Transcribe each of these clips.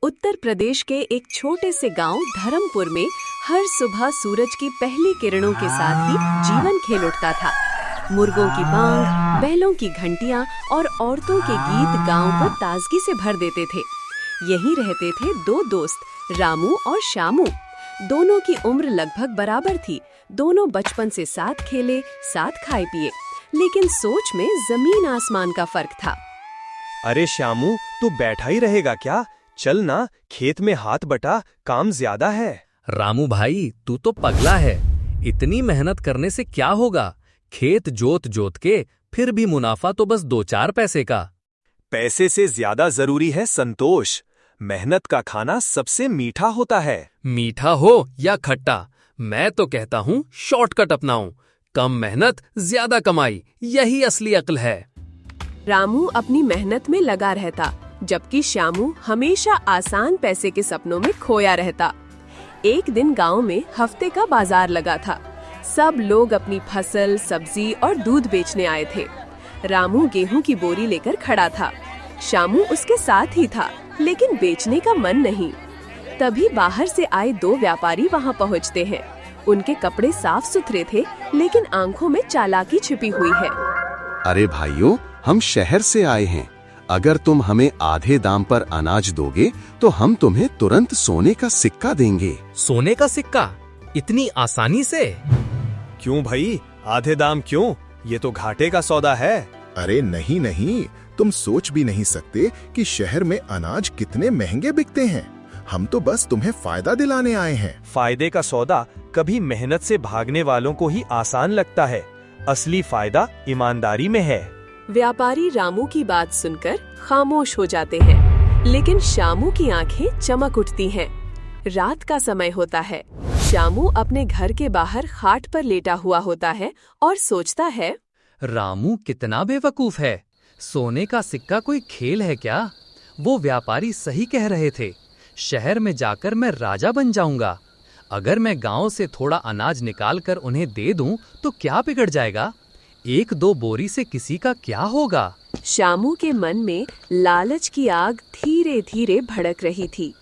उत्तर प्रदेश के एक छोटे से गांव धर्मपुर में हर सुबह सूरज की पहली किरणों के साथ ही जीवन खेल उठता था। मुर्गों की बांग, बैलों की घंटियां और औरतों के गीत गांव को ताजगी से भर देते थे। यहीं रहते थे दो दोस्त, रामू और श्यामू। दोनों की उम्र लगभग बराबर थी। दोनों बचपन से साथ खेले, साथ खाए पिए, लेकिन सोच में जमीन आसमान का फर्क था। अरे श्यामू, तू बैठा ही रहेगा क्या? चल ना, खेत में हाथ बटा, काम ज्यादा है। रामू भाई, तू तो पगला है। इतनी मेहनत करने से क्या होगा? खेत जोत जोत के फिर भी मुनाफा तो बस 2-4 पैसे का। पैसे से ज्यादा जरूरी है संतोष। मेहनत का खाना सबसे मीठा होता है। मीठा हो या खट्टा, मैं तो कहता हूँ शॉर्टकट अपनाऊं। कम मेहनत, ज्यादा कमाई, यही असली अक्ल है। रामू अपनी मेहनत में लगा रहता, जबकि श्यामू हमेशा आसान पैसे के सपनों में खोया रहता। एक दिन गांव में हफ्ते का बाजार लगा था। सब लोग अपनी फसल, सब्जी और दूध बेचने आए थे। रामू गेहूं की बोरी लेकर खड़ा था। श्यामू उसके साथ ही था, लेकिन बेचने का मन नहीं। तभी बाहर से आए 2 व्यापारी वहां पहुंचते हैं। उनके कपड़े साफ सुथरे थे, लेकिन आंखों में चालाकी छिपी हुई है। अरे भाइयों, हम शहर से आए हैं। अगर तुम हमें आधे दाम पर अनाज दोगे तो हम तुम्हें तुरंत सोने का सिक्का देंगे। सोने का सिक्का? इतनी आसानी से? क्यों भाई, आधे दाम क्यों? ये तो घाटे का सौदा है। अरे नहीं नहीं, तुम सोच भी नहीं सकते कि शहर में अनाज कितने महंगे बिकते हैं। हम तो बस तुम्हें फायदा दिलाने आए हैं। फायदे का सौदा कभी मेहनत से भागने वालों को ही आसान लगता है। असली फायदा ईमानदारी में है। व्यापारी रामू की बात सुनकर खामोश हो जाते हैं, लेकिन श्यामू की आंखें चमक उठती हैं। रात का समय होता है। श्यामू अपने घर के बाहर खाट पर लेटा हुआ होता है और सोचता है, रामू कितना बेवकूफ है। सोने का सिक्का कोई खेल है क्या? वो व्यापारी सही कह रहे थे। शहर में जाकर मैं राजा बन जाऊंगा। अगर मैं गांव से थोड़ा अनाज निकालकर उन्हें दे दूं तो क्या बिगड़ जाएगा? 1-2 बोरी से किसी का क्या होगा? श्यामू के मन में लालच की आग धीरे धीरे भड़क रही थी।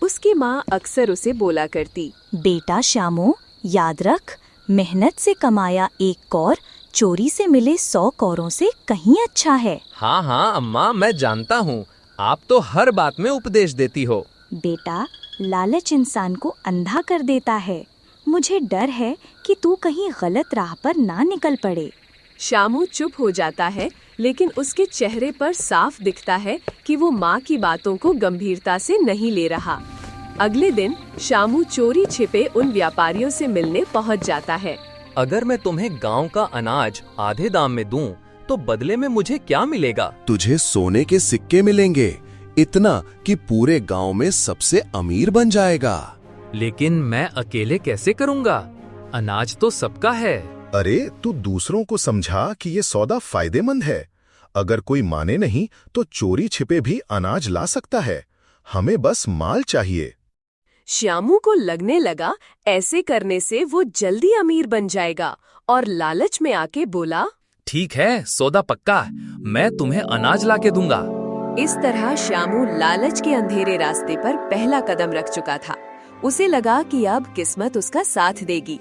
उसकी माँ अक्सर उसे बोला करती, बेटा श्यामू, याद रख, मेहनत से कमाया 1 कौर चोरी से मिले 100 कौरों से कहीं अच्छा है। हाँ हाँ अम्मा, मैं जानता हूँ। आप तो हर बात में उपदेश देती हो। बेटा, लालच इंसान को अंधा कर देता है। मुझे डर है कि तू कहीं गलत राह पर ना निकल पड़े। श्यामू चुप हो जाता है, लेकिन उसके चेहरे पर साफ दिखता है कि वो माँ की बातों को गंभीरता से नहीं ले रहा। अगले दिन श्यामू चोरी छिपे उन व्यापारियों से मिलने पहुँच जाता है। अगर मैं तुम्हें गांव का अनाज आधे दाम में दूं, तो बदले में मुझे क्या मिलेगा? तुझे सोने के सिक्के मिलेंगे, इतना कि पूरे गांव में सबसे अमीर बन जाएगा। लेकिन मैं अकेले कैसे करूंगा? अनाज तो सबका है। अरे तू दूसरों को समझा कि ये सौदा फायदेमंद है। अगर कोई माने नहीं तो चोरी छिपे भी अनाज ला सकता है। हमें बस माल चाहिए। श्यामू को लगने लगा ऐसे करने से वो जल्दी अमीर बन जाएगा, और लालच में आके बोला, ठीक है, सौदा पक्का। मैं तुम्हें अनाज लाके दूंगा। इस तरह श्यामू लालच के अंधेरे रास्ते पर पहला कदम रख चुका था। उसे लगा कि अब किस्मत उसका साथ देगी,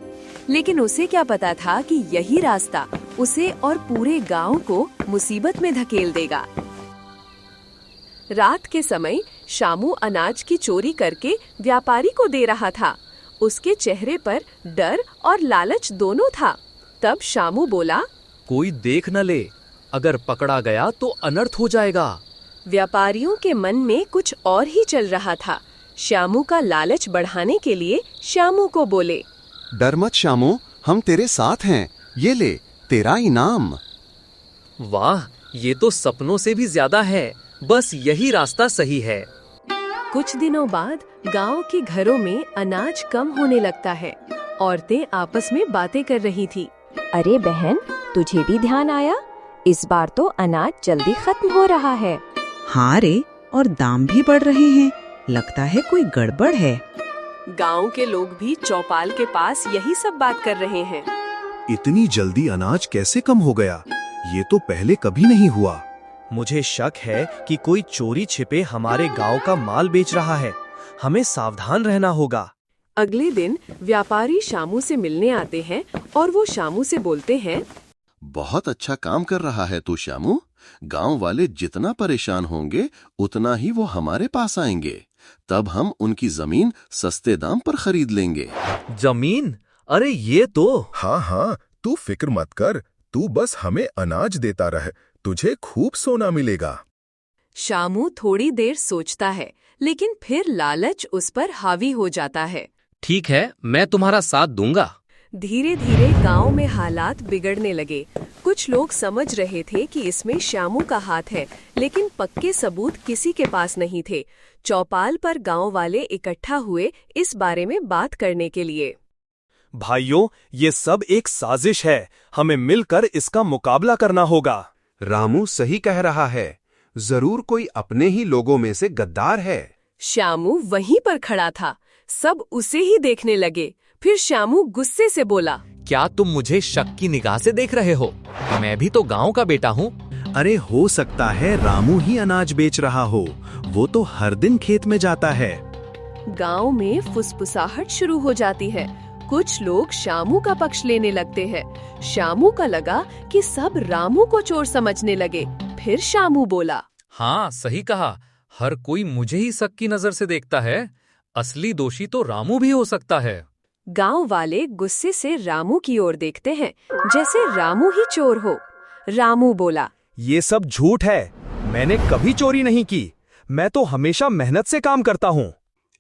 लेकिन उसे क्या पता था कि यही रास्ता उसे और पूरे गांव को मुसीबत में धकेल देगा। रात के समय श्यामू अनाज की चोरी करके व्यापारी को दे रहा था। उसके चेहरे पर डर और लालच दोनों था। तब श्यामू बोला, कोई देख न ले, अगर पकड़ा गया तो अनर्थ हो जाएगा। व्यापारियों के मन में कुछ और ही चल रहा था। श्यामू का लालच बढ़ाने के लिए श्यामू को बोले, डर मत श्यामू, हम तेरे साथ हैं। ये ले तेरा इनाम। वाह, ये तो सपनों से भी ज्यादा है। बस यही रास्ता सही है। कुछ दिनों बाद गांव के घरों में अनाज कम होने लगता है। औरतें आपस में बातें कर रही थी। अरे बहन, तुझे भी ध्यान आया? इस बार तो अनाज जल्दी खत्म हो रहा है। हाँ रे, और दाम भी बढ़ रहे हैं। लगता है कोई गड़बड़ है। गांव के लोग भी चौपाल के पास यही सब बात कर रहे हैं। इतनी जल्दी अनाज कैसे कम हो गया? ये तो पहले कभी नहीं हुआ। मुझे शक है कि कोई चोरी छिपे हमारे गांव का माल बेच रहा है। हमें सावधान रहना होगा। अगले दिन व्यापारी शामू से मिलने आते हैं और वो शामू से बोलते हैं, बहुत अच्छा काम कर रहा है तू शामू। गांव वाले जितना परेशान होंगे उतना ही वो हमारे पास आएंगे। तब हम उनकी जमीन सस्ते दाम पर खरीद लेंगे। जमीन? अरे ये तो। हाँ हाँ, तू फिक्र मत कर, तू बस हमें अनाज देता रह, तुझे खूब सोना मिलेगा। शामू थोड़ी देर सोचता है, लेकिन फिर लालच उस पर हावी हो जाता है। ठीक है, मैं तुम्हारा साथ दूंगा। धीरे धीरे गांव में हालात बिगड़ने लगे। कुछ लोग समझ रहे थे कि इसमें शामू का हाथ है, लेकिन पक्के सबूत किसी के पास नहीं थे। चौपाल पर गांव वाले इकट्ठा हुए इस बारे में बात करने के लिए। भाइयों, ये सब एक साजिश है। हमें मिलकर इसका मुकाबला करना होगा। रामू सही कह रहा है, जरूर कोई अपने ही लोगों में से गद्दार है। शामू वहीं पर खड़ा था। सब उसे ही देखने लगे। फिर शामू गुस्से से बोला, क्या तुम मुझे शक की निगाह से देख रहे हो? मैं भी तो गांव का बेटा हूँ। अरे हो सकता है रामू ही अनाज बेच रहा हो, वो तो हर दिन खेत में जाता है। गांव में फुसफुसाहट शुरू हो जाती है। कुछ लोग शामू का पक्ष लेने लगते हैं। शामू का लगा कि सब रामू को चोर समझने लगे। फिर शामू बोला, हाँ सही कहा, हर कोई मुझे ही शक की नजर से देखता है। असली दोषी तो रामू भी हो सकता है। गांव वाले गुस्से से रामू की ओर देखते हैं, जैसे रामू ही चोर हो। रामू बोला, ये सब झूठ है, मैंने कभी चोरी नहीं की। मैं तो हमेशा मेहनत से काम करता हूँ।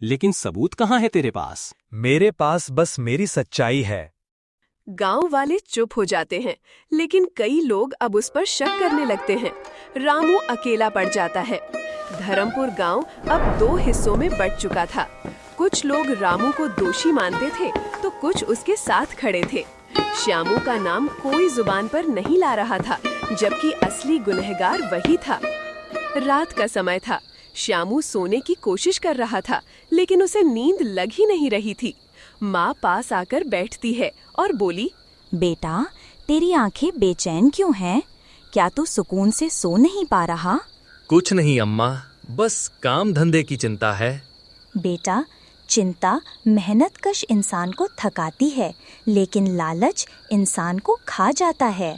लेकिन सबूत कहाँ है तेरे पास? मेरे पास बस मेरी सच्चाई है। गांव वाले चुप हो जाते हैं, लेकिन कई लोग अब उस पर शक करने लगते हैं। रामू अकेला पड़ जाता है। धर्मपुर गांव अब 2 हिस्सों में बंट चुका था। कुछ लोग रामू को दोषी मानते थे, तो कुछ उसके साथ खड़े थे। श्यामू का नाम कोई जुबान पर नहीं ला रहा था, जबकि असली गुनहगार वही था। रात का समय था। श्यामू सोने की कोशिश कर रहा था, लेकिन उसे नींद लग ही नहीं रही थी। माँ पास आकर बैठती है और बोली, बेटा, तेरी आंखें बेचैन क्यों हैं? क्या तू सुकून से सो नहीं पा रहा? कुछ नहीं अम्मा, बस काम धंधे की चिंता है। बेटा, चिंता मेहनतकश इंसान को थकाती है, लेकिन लालच इंसान को खा जाता है।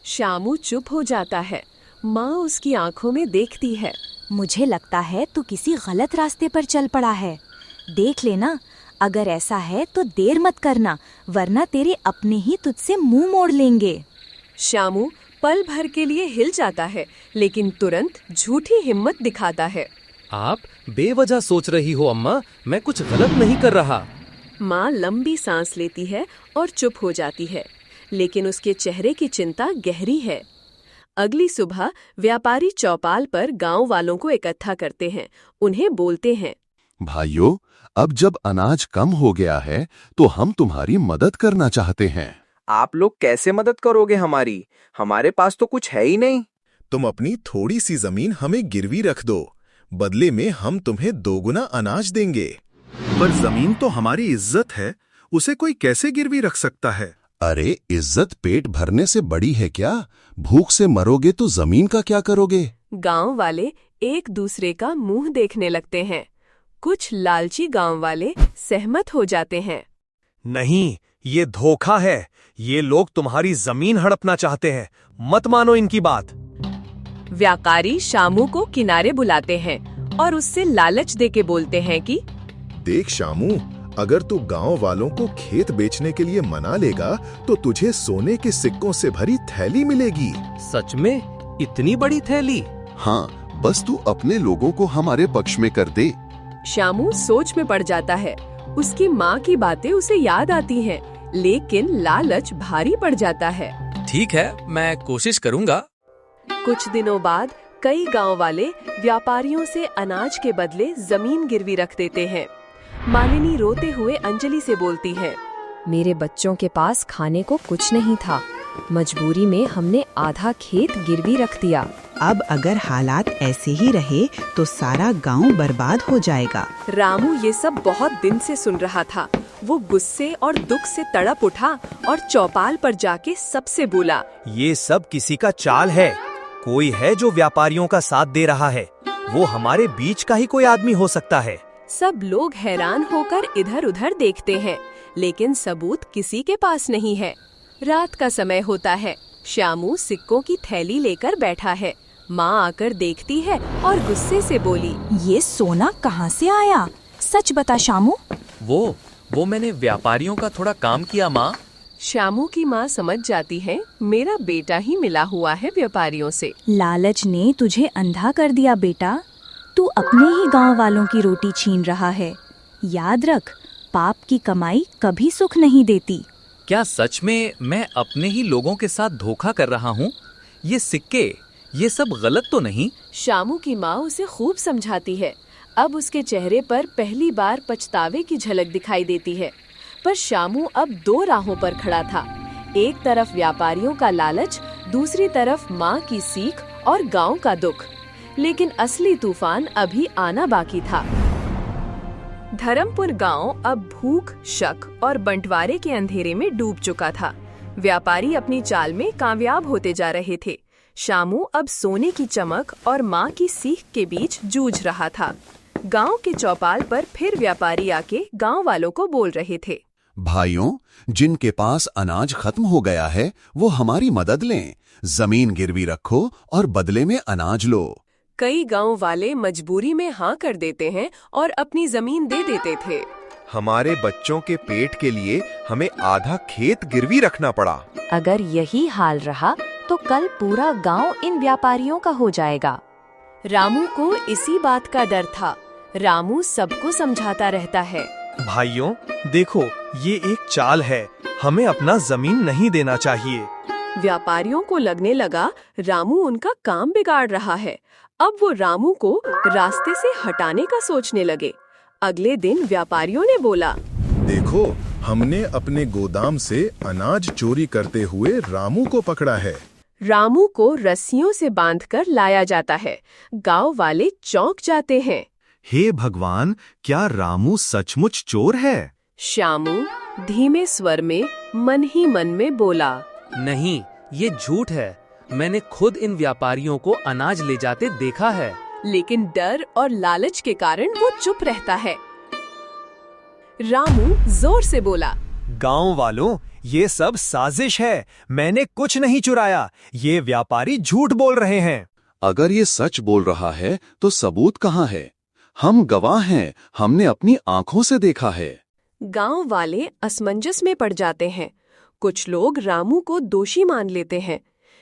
श्यामू चुप हो जाता है। माँ उसकी आंखों में देखती है। मुझे लगता है तू किसी गलत रास्ते पर चल पड़ा है। देख लेना, अगर ऐसा है तो देर मत करना, वरना तेरे अपने ही तुझसे मुंह मोड़ लेंगे। श्यामू पल भर के लिए हिल जाता है, लेकिन तुरंत झूठी हिम्मत दिखाता है। आप बेवजह सोच रही हो अम्मा, मैं कुछ गलत नहीं कर रहा। माँ लंबी सांस लेती है और चुप हो जाती है, लेकिन उसके चेहरे की चिंता गहरी है। अगली सुबह व्यापारी चौपाल पर गांव वालों को इकट्ठा करते हैं। उन्हें बोलते हैं, भाइयों, अब जब अनाज कम हो गया है तो हम तुम्हारी मदद करना चाहते हैं। आप लोग कैसे मदद करोगे हमारी? हमारे पास तो कुछ है ही नहीं। तुम अपनी थोड़ी सी जमीन हमें गिरवी रख दो, बदले में हम तुम्हें 2 गुना अनाज देंगे। पर जमीन तो हमारी इज्जत है, उसे कोई कैसे गिरवी रख सकता है? अरे इज्जत पेट भरने से बड़ी है क्या? भूख से मरोगे तो जमीन का क्या करोगे? गांव वाले एक दूसरे का मुंह देखने लगते हैं। कुछ लालची गांव वाले सहमत हो जाते हैं। नहीं, ये धोखा है। ये लोग तुम्हारी जमीन हड़पना चाहते हैं, मत मानो इनकी बात। व्यापारी शामू को किनारे बुलाते हैं और उससे लालच देके बोलते हैं कि देख शामू, अगर तू गांव वालों को खेत बेचने के लिए मना लेगा तो तुझे सोने के सिक्कों से भरी थैली मिलेगी। सच में? इतनी बड़ी थैली? हाँ, बस तू अपने लोगों को हमारे पक्ष में कर दे। श्यामू सोच में पड़ जाता है। उसकी माँ की बातें उसे याद आती हैं, लेकिन लालच भारी पड़ जाता है। ठीक है, मैं कोशिश करूँगा। कुछ दिनों बाद कई गांव वाले व्यापारियों से अनाज के बदले जमीन गिरवी रख देते हैं। मालिनी रोते हुए अंजलि से बोलती है, मेरे बच्चों के पास खाने को कुछ नहीं था, मजबूरी में हमने आधा खेत गिरवी रख दिया। अब अगर हालात ऐसे ही रहे तो सारा गांव बर्बाद हो जाएगा। रामू ये सब बहुत दिन से सुन रहा था। वो गुस्से और दुख से तड़प उठा और चौपाल पर जाके सबसे बोला, ये सब किसी का चाल है। कोई है जो व्यापारियों का साथ दे रहा है। वो हमारे बीच का ही कोई आदमी हो सकता है। सब लोग हैरान होकर इधर उधर देखते हैं, लेकिन सबूत किसी के पास नहीं है। रात का समय होता है। श्यामू सिक्कों की थैली लेकर बैठा है। माँ आकर देखती है और गुस्से से बोली, ये सोना कहाँ से आया? सच बता श्यामू। वो मैंने व्यापारियों का थोड़ा काम किया माँ। श्यामू की माँ समझ जाती है, मेरा बेटा ही मिला हुआ है व्यापारियों से। लालच ने तुझे अंधा कर दिया बेटा। तू अपने ही गांव वालों की रोटी छीन रहा है। याद रख, पाप की कमाई कभी सुख नहीं देती। क्या सच में मैं अपने ही लोगों के साथ धोखा कर रहा हूँ? ये सिक्के, ये सब गलत तो नहीं? श्यामू की माँ उसे खूब समझाती है। अब उसके चेहरे पर पहली बार पछतावे की झलक दिखाई देती है। पर श्यामू अब दो राहों पर खड़ा था। एक तरफ व्यापारियों का लालच, दूसरी तरफ माँ की सीख और गांव का दुख। लेकिन असली तूफान अभी आना बाकी था। धर्मपुर गांव अब भूख, शक और बंटवारे के अंधेरे में डूब चुका था। व्यापारी अपनी चाल में कामयाब होते जा रहे थे। श्यामू अब सोने की चमक और माँ की सीख के बीच जूझ रहा था। गांव के चौपाल पर फिर व्यापारी आके गांव वालों को बोल रहे थे, भाइयों, जिनके पास अनाज खत्म हो गया है वो हमारी मदद लें। जमीन गिरवी रखो और बदले में अनाज लो। कई गांव वाले मजबूरी में हाँ कर देते हैं और अपनी जमीन दे देते थे। हमारे बच्चों के पेट के लिए हमें आधा खेत गिरवी रखना पड़ा। अगर यही हाल रहा तो कल पूरा गांव इन व्यापारियों का हो जाएगा। रामू को इसी बात का डर था। रामू सबको समझाता रहता है, भाइयों देखो, ये एक चाल है। हमें अपना जमीन नहीं देना चाहिए। व्यापारियों को लगने लगा रामू उनका काम बिगाड़ रहा है। अब वो रामू को रास्ते से हटाने का सोचने लगे। अगले दिन व्यापारियों ने बोला, देखो, हमने अपने गोदाम से अनाज चोरी करते हुए रामू को पकड़ा है। रामू को रस्सियों से बांधकर लाया जाता है। गांव वाले चौंक जाते हैं। हे भगवान, क्या रामू सचमुच चोर है? श्यामू धीमे स्वर में मन ही मन में बोला, नहीं, ये झूठ है। मैंने खुद इन व्यापारियों को अनाज ले जाते देखा है। लेकिन डर और लालच के कारण वो चुप रहता है। रामू जोर से बोला, गांव वालों, ये सब साजिश है। मैंने कुछ नहीं चुराया। ये व्यापारी झूठ बोल रहे हैं। अगर ये सच बोल रहा है तो सबूत कहाँ है? हम गवाह हैं, हमने अपनी आंखों से देखा है। गांव वाले असमंजस में पड़ जाते हैं। कुछ लोग रामू को दोषी मान लेते हैं।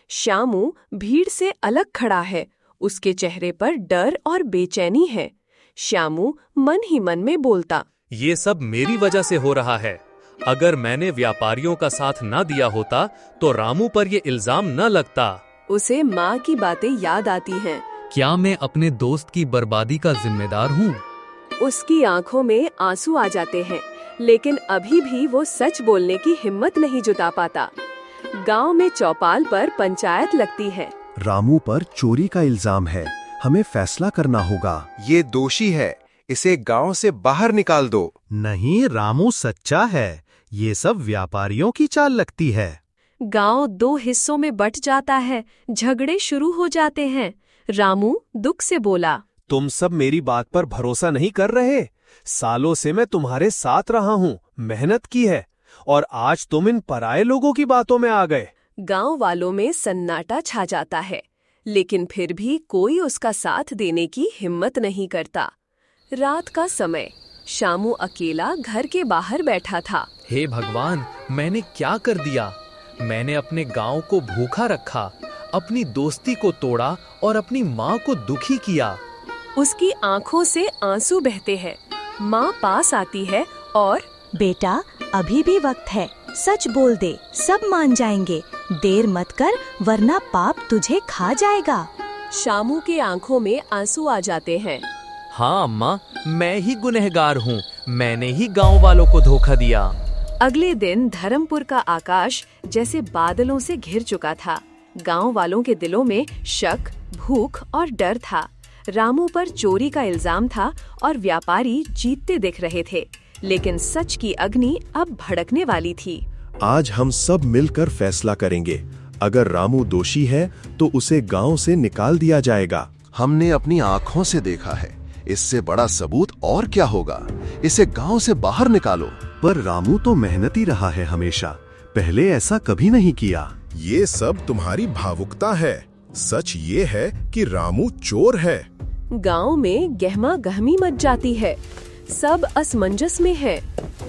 श्यामू भीड़ से अलग खड़ा है। उसके चेहरे पर डर और बेचैनी है। श्यामू मन ही मन में बोलता, ये सब मेरी वजह से हो रहा है। अगर मैंने व्यापारियों का साथ न दिया होता तो रामू पर ये इल्जाम न लगता। उसे माँ की बातें याद आती हैं। क्या मैं अपने दोस्त की बर्बादी का जिम्मेदार हूँ? उसकी आंखों में आंसू आ जाते हैं, लेकिन अभी भी वो सच बोलने की हिम्मत नहीं जुटा पाता। गांव में चौपाल पर पंचायत लगती है। रामू पर चोरी का इल्जाम है। हमें फैसला करना होगा। ये दोषी है, इसे गांव से बाहर निकाल दो। नहीं, रामू सच्चा है। ये सब व्यापारियों की चाल लगती है। गांव दो हिस्सों में बंट जाता है। झगड़े शुरू हो जाते हैं। रामू दुख से बोला, तुम सब मेरी बात पर भरोसा नहीं कर रहे। सालों से मैं तुम्हारे साथ रहा हूँ, मेहनत की है, और आज तुम इन पराये लोगों की बातों में आ गए। गांव वालों में सन्नाटा छा जाता है, लेकिन फिर भी कोई उसका साथ देने की हिम्मत नहीं करता। रात का समय, श्यामू अकेला घर के बाहर बैठा था। हे भगवान, मैंने क्या कर दिया? मैंने अपने गांव को भूखा रखा, अपनी दोस्ती को तोड़ा और अपनी माँ को दुखी किया। उसकी आंखों से आंसू बहते हैं। माँ पास आती है और, बेटा, अभी भी वक्त है, सच बोल दे, सब मान जाएंगे। देर मत कर, वरना पाप तुझे खा जाएगा। श्यामू के आंखों में आंसू आ जाते हैं। हाँ अम्मा, मैं ही गुनहगार हूँ। मैंने ही गांव वालों को धोखा दिया। अगले दिन धर्मपुर का आकाश जैसे बादलों से घिर चुका था। गांव वालों के दिलों में शक, भूख और डर था। रामू पर चोरी का इल्जाम था और व्यापारी जीतते दिख रहे थे, लेकिन सच की अग्नि अब भड़कने वाली थी। आज हम सब मिलकर फैसला करेंगे। अगर रामू दोषी है तो उसे गांव से निकाल दिया जाएगा। हमने अपनी आंखों से देखा है, इससे बड़ा सबूत और क्या होगा। इसे गांव से बाहर निकालो। पर रामू तो मेहनती रहा है हमेशा, पहले ऐसा कभी नहीं किया। ये सब तुम्हारी भावुकता है। सच ये है कि रामू चोर है। गांव में गहमा गहमी मच जाती है। सब असमंजस में है।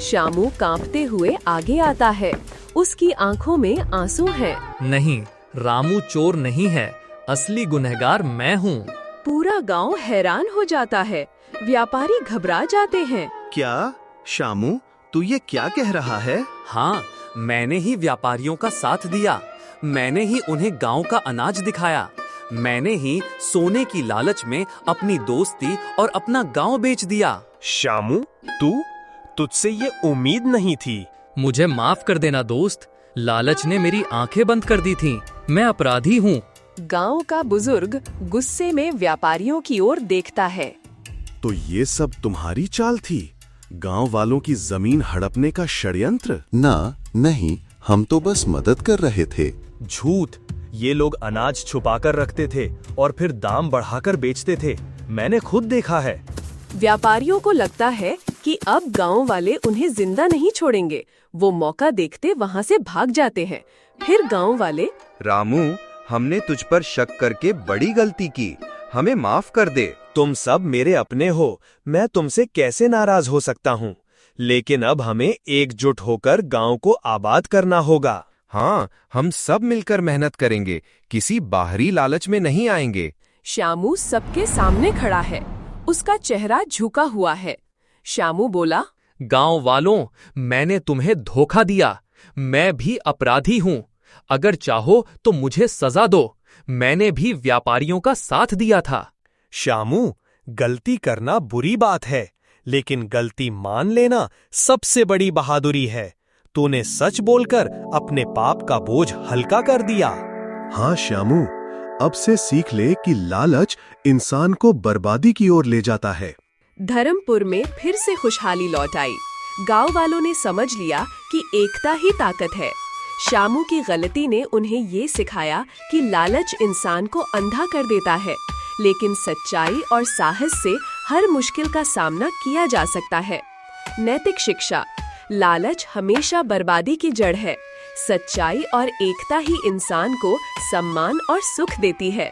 श्यामू कांपते हुए आगे आता है। उसकी आंखों में आंसू हैं। नहीं, रामू चोर नहीं है, असली गुनहगार मैं हूँ। पूरा गांव हैरान हो जाता है। व्यापारी घबरा जाते हैं। क्या श्यामू, तू ये क्या कह रहा है? हाँ, मैंने ही व्यापारियों का साथ दिया। मैंने ही उन्हें गांव का अनाज दिखाया। मैंने ही सोने की लालच में अपनी दोस्ती और अपना गांव बेच दिया। श्यामू, तुझसे ये उम्मीद नहीं थी। मुझे माफ कर देना दोस्त, लालच ने मेरी आंखें बंद कर दी थीं। मैं अपराधी हूँ। गांव का बुजुर्ग गुस्से में व्यापारियों की ओर देखता है। तो ये सब तुम्हारी चाल थी? गांव वालों की जमीन हड़पने का षड्यंत्र? ना, नहीं, हम तो बस मदद कर रहे थे। झूठ। ये लोग अनाज छुपाकर रखते थे और फिर दाम बढ़ाकर बेचते थे। मैंने खुद देखा है। व्यापारियों को लगता है कि अब गांव वाले उन्हें जिंदा नहीं छोड़ेंगे। वो मौका देखते वहां से भाग जाते हैं। फिर गांव वाले, रामू, हमने तुझ पर शक करके बड़ी गलती की, हमें माफ कर दे। तुम सब मेरे अपने हो, मैं तुमसे कैसे नाराज हो सकता हूँ। लेकिन अब हमें एकजुट होकर गांव को आबाद करना होगा। हाँ, हम सब मिलकर मेहनत करेंगे, किसी बाहरी लालच में नहीं आएंगे। श्यामू सबके सामने खड़ा है। उसका चेहरा झुका हुआ है। श्यामू बोला, गांव वालों, मैंने तुम्हें धोखा दिया। मैं भी अपराधी हूँ। अगर चाहो तो मुझे सजा दो। मैंने भी व्यापारियों का साथ दिया था। श्यामू, गलती करना बुरी बात है, लेकिन गलती मान लेना सबसे बड़ी बहादुरी है। तूने सच बोलकर अपने पाप का बोझ हल्का कर दिया। हाँ श्यामू, अब से सीख ले कि लालच इंसान को बर्बादी की ओर ले जाता है। धर्मपुर में फिर से खुशहाली लौट आई। गांव वालों ने समझ लिया कि एकता ही ताकत है। श्यामू की गलती ने उन्हें ये सिखाया कि लालच इंसान को अंधा कर देता है, लेकिन सच्चाई और साहस से हर मुश्किल का सामना किया जा सकता है। नैतिक शिक्षा: लालच हमेशा बर्बादी की जड़ है। सच्चाई और एकता ही इंसान को सम्मान और सुख देती है।